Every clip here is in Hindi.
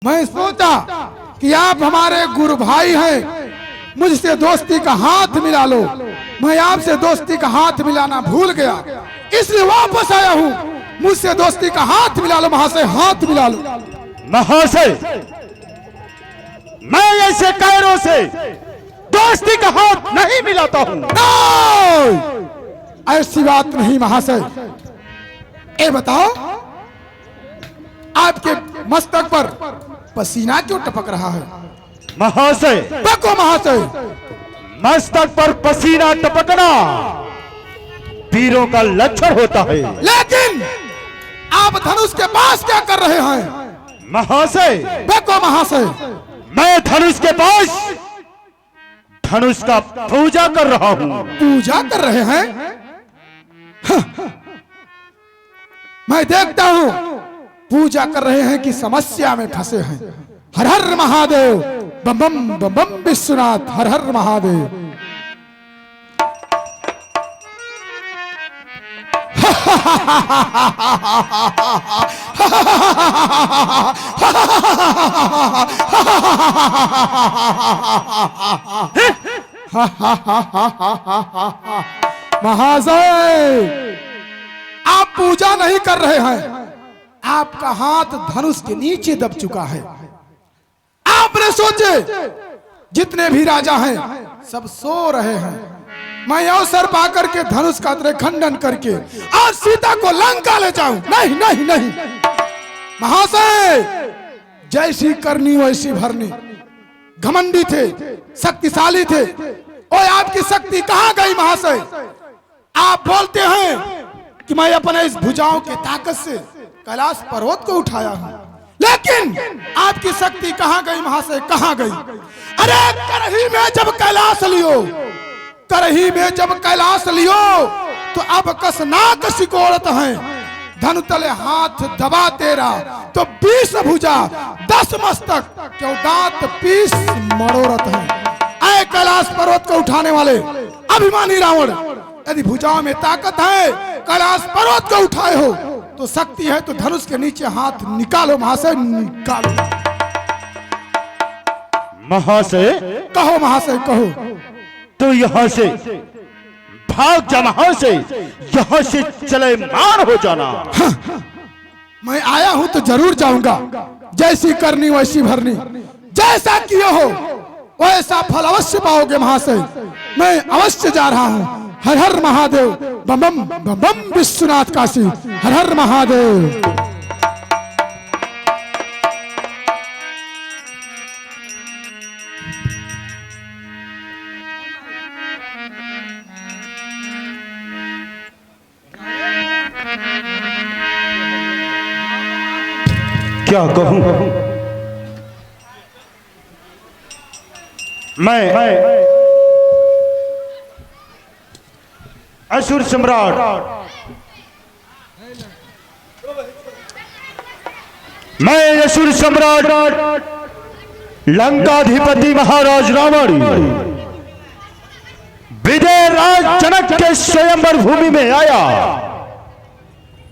मैं सोचा कि आप हमारे गुरु भाई हैं, मुझसे दोस्ती का हाथ मिला लो। मैं आपसे दोस्ती का हाथ मिलाना भूल गया, इसलिए वापस आया हूँ। मुझसे दोस्ती का हाथ मिला लो महाशय, हाथ मिला लो। महाशय, मैं ऐसे कायरों से दोस्ती का हाथ नहीं मिलाता हूं। ऐसी बात नहीं महाशय। ये बताओ, आपके मस्तक पर पसीना क्यों टपक रहा है? महाशय, बको महाशय, मस्तक पर पसीना टपकना वीरों का लक्षण होता है। लेकिन आप धनुष के पास क्या कर रहे हैं? महाशय, बको महाशय, मैं धनुष के पास धनुष का पूजा कर रहा हूं। पूजा कर रहे हैं? मैं देखता हूं पूजा कर रहे हैं कि समस्या में फंसे हैं। हर हर महादेव, बम बम बम बम विश्वनाथ, हर हर महादेव। महाशय, आप पूजा नहीं कर रहे हैं, आपका हाथ धनुष के नीचे दब चुका है। आपने सोचे जितने भी राजा हैं सब सो रहे हैं, मैं अवसर पाकर के धनुष का खंडन करके आज सीता को लंका ले जाऊं। नहीं नहीं नहीं महाशय, जैसी करनी वैसी भरनी। घमंडी थे, शक्तिशाली थे, और आपकी शक्ति कहां गई महाशय? आप बोलते हैं कि मैं अपने इस भुजाओं की ताकत से कैलाश पर्वत को उठाया हूं, लेकिन आपकी शक्ति कहां गई महाशय, कहां गई? अरे करही में जब कैलाश लियो, करही में जब कैलाश लियो तो अब कसनाक सिकोड़त हैं। धनु तले हाथ दबा तेरा तो 20 भुजा 10 मस्तक, क्यों दांत 20 मरोरत हैं। ऐ कैलाश पर्वत को उठाने वाले अभिमानी रावण, यदि भुजाओं में ताकत है, कैलाश पर्वत को उठाए हो तो शक्ति है तो धनुष के नीचे हाथ निकालो महाशय, निकालो। महाशय, कहो महाशय, कहो। तो यहां से भाग जा, महाशय, यहां से चले मान हो जाना। मैं आया हूं तो जरूर जाऊंगा, जैसी करनी वैसी भरनी। जैसा किए हो वैसा फल अवश्य पाओगे महाशय। मैं अवश्य जा रहा हूं। हर हर महादेव, बम बम बम बम विश्वनाथ काशी, हर हर महादेव। क्या कहूं मैं असुर सम्राट लंकाधिपति महाराज रावण विजय राज जनक के स्वयंवर भूमि में आया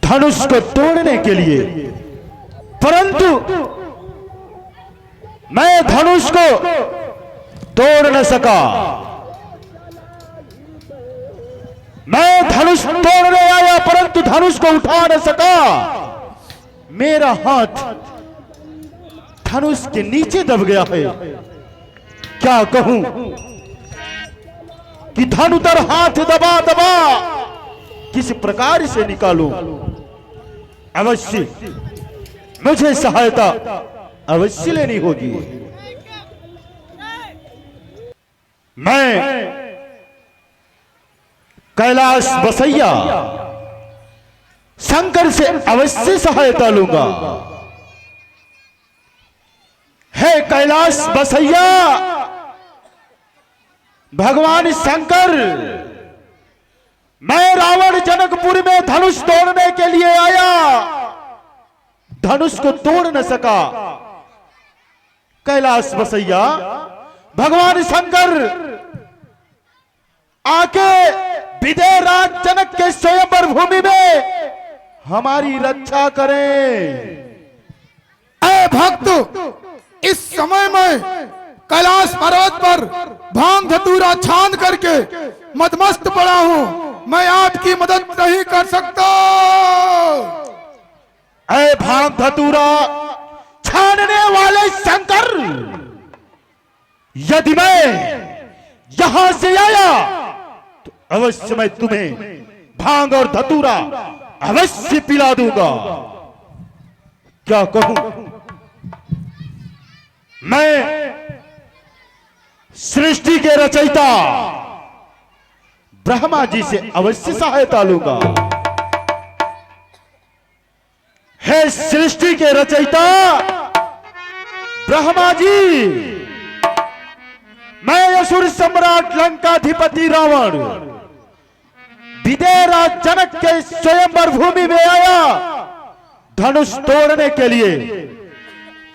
धनुष को तोड़ने के लिए, परंतु मैं धनुष को तोड़ न सका। मैं धनुष तोड़ने आया परंतु धनुष को उठा न सका। मेरा हाथ धनुष के नीचे दब गया है। क्या कहूं कि धनुतर हाथ दबा दबा किस प्रकार से निकालूं? अवश्य मुझे सहायता अवश्य लेनी होगी। मैं कैलाश बसैया शंकर से अवश्य सहायता लूंगा। हे कैलाश बसैया, भगवान शंकर, मैं रावण जनकपुर में धनुष तोड़ने के लिए आया, धनुष को तोड़ न सका। कैलाश बसैया, भगवान शंकर आके विजय राज जनक के स्वयंवर भूमि में हमारी रक्षा करें। ऐ भक्त, समय मैं कैलाश पर्वत पर भांग धतूरा छान करके मदमस्त पड़ा हूं, मैं आपकी मदद नहीं कर सकता। ऐ भांग धतूरा छानने वाले शंकर, यदि मैं यहां से आया तो अवश्य मैं तुम्हें भांग और धतूरा अवश्य पिला दूंगा। क्या कहूं, मैं सृष्टि के रचयिता ब्रह्मा जी से अवश्य सहायता लूंगा। हे सृष्टि के रचयिता ब्रह्मा जी, मैं असुर सम्राट लंकाधिपति रावण विदेरा जनक के स्वयंवर भूमि में आया धनुष तोड़ने के लिए,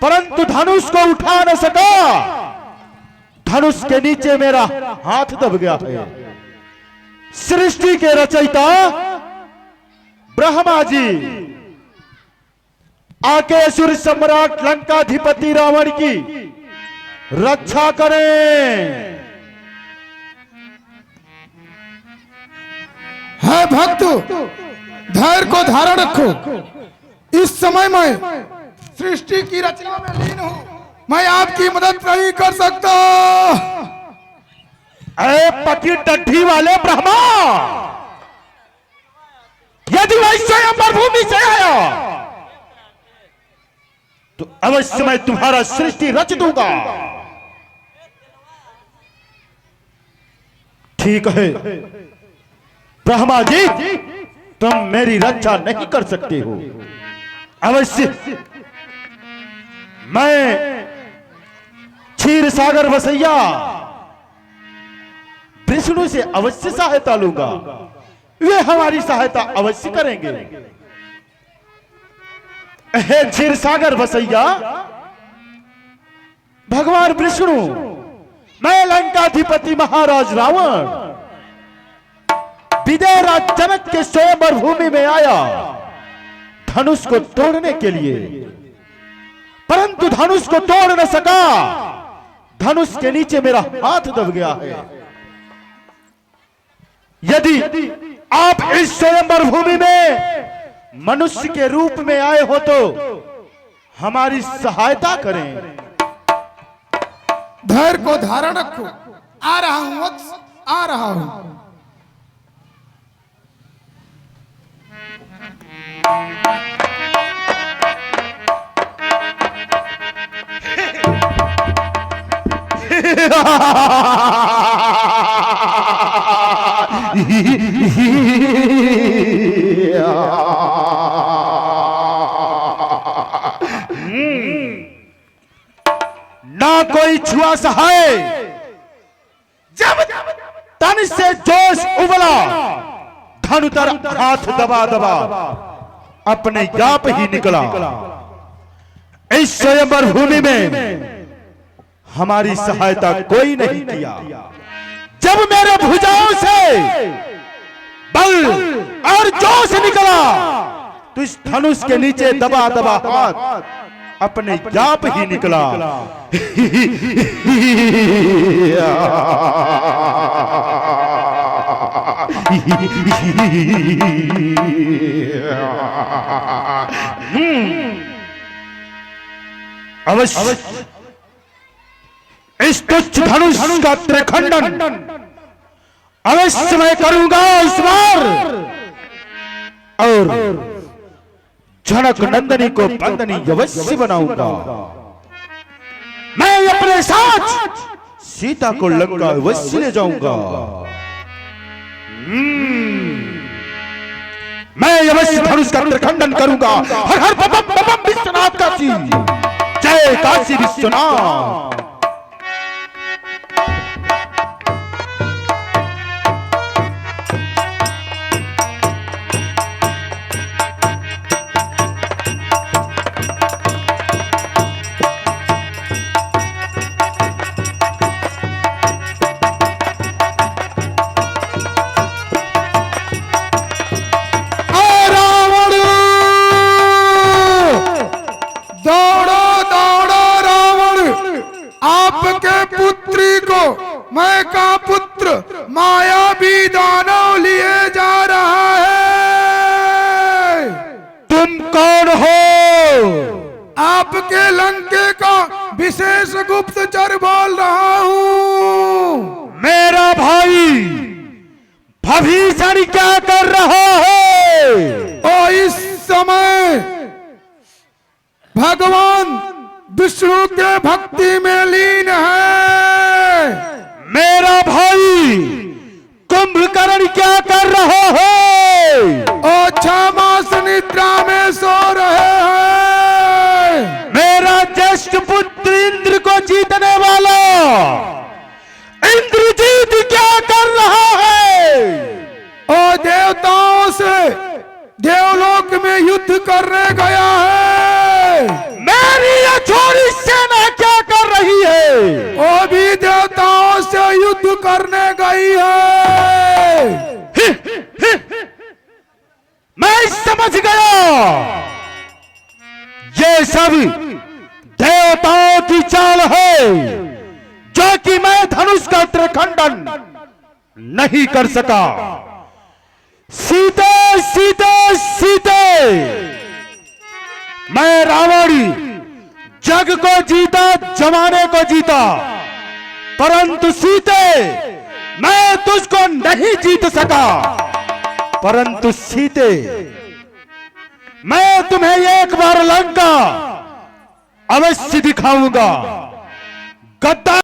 परंतु धनुष को उठा न सका। धनुष के नीचे मेरा हाथ दब गया है। सृष्टि के रचयिता ब्रह्मा जी, आके असुर सम्राट लंकाधिपति रावण की रक्षा करें। है भक्त, धैर्य को धारण रखो। इस समय मैं सृष्टि की रचना में लीन हूं, मैं आपकी मदद नहीं कर सकता। अरे पति टट्ठी वाले ब्रह्मा, यदि मैं स्वयंवर भूमि से आया तो अवश्य मैं तुम्हारा सृष्टि रच दूंगा। ठीक है ब्रह्मा जी, तुम मेरी रक्षा नहीं कर सकते हो। अवश्य मैं क्षीर सागर वसैया विष्णु से अवश्य सहायता लूंगा, वे हमारी सहायता अवश्य करेंगे। हे क्षीर सागर वसैया भगवान विष्णु, मैं लंकाधिपति महाराज रावण विदेरा जनक के स्वयंवर भूमि में आया धनुष को तोड़ने के लिए, परंतु धनुष को तोड़ न सका। धनुष के नीचे मेरा हाथ दब गया है। यदि आप इस स्वयंवर भूमि में मनुष्य के रूप में आए हो तो हमारी सहायता करें। धैर्य को धारण रखो, आ रहा हूं वत्स, आ रहा हूं। ना कोई छुआ सहाय, जब तन से जोश उबला धनुतर हाथ दबा दबा अपने जाप ही निकला। इस स्वयंवर भूमि में हमारी सहायता कोई नहीं किया। जब मेरे भुजाओं से बल और जोश निकला तो इस धनुष के नीचे दबा दबा हाथ अपने जाप ही निकला। अवश्य इस तुच्छ धनुष का त्रिखंडन अवश्य मैं करूंगा इस बार, और जनक नंदनी को बंदनी अवश्य बनाऊंगा। मैं अपने साथ सीता को लंका अवश्य ले जाऊंगा। मैं अवश्य धनुष का त्रिखंडन करूंगा। हर हर बम बम विश्वनाथ काशी, जय काशी विश्वनाथ। मैं का पुत्र मायावी दानव लिए जा रहा है। तुम कौन हो? आपके लंके का विशेष गुप्तचर बोल रहा हूँ। मेरा भाई भविष्यवाणी क्या कर रहा है? और इस समय भगवान विष्णु के भक्ति में लीन है। मेरा भाई कुंभकर्ण क्या कर रहा है? और 6 मास निद्रा में सो रहे हैं। मेरा ज्येष्ठ पुत्र इंद्र को जीतने वाला इंद्रजीत क्या कर रहा है? और देवताओं से देवलोक में युद्ध करने गया है। मेरी ये छोरी सेना क्या कर रही है? वो भी देवताओं से युद्ध करने गई है। मैं समझ गया, ये सब देवताओं की चाल है, जो कि मैं धनुष का त्रिखंडन नहीं कर सका। सीते सीते सीते मैं रावण जग को जीता, जमाने को जीता, परंतु सीते मैं तुझको नहीं जीत सका। परंतु सीते मैं तुम्हें एक बार लंका अवश्य दिखाऊंगा। गद्दार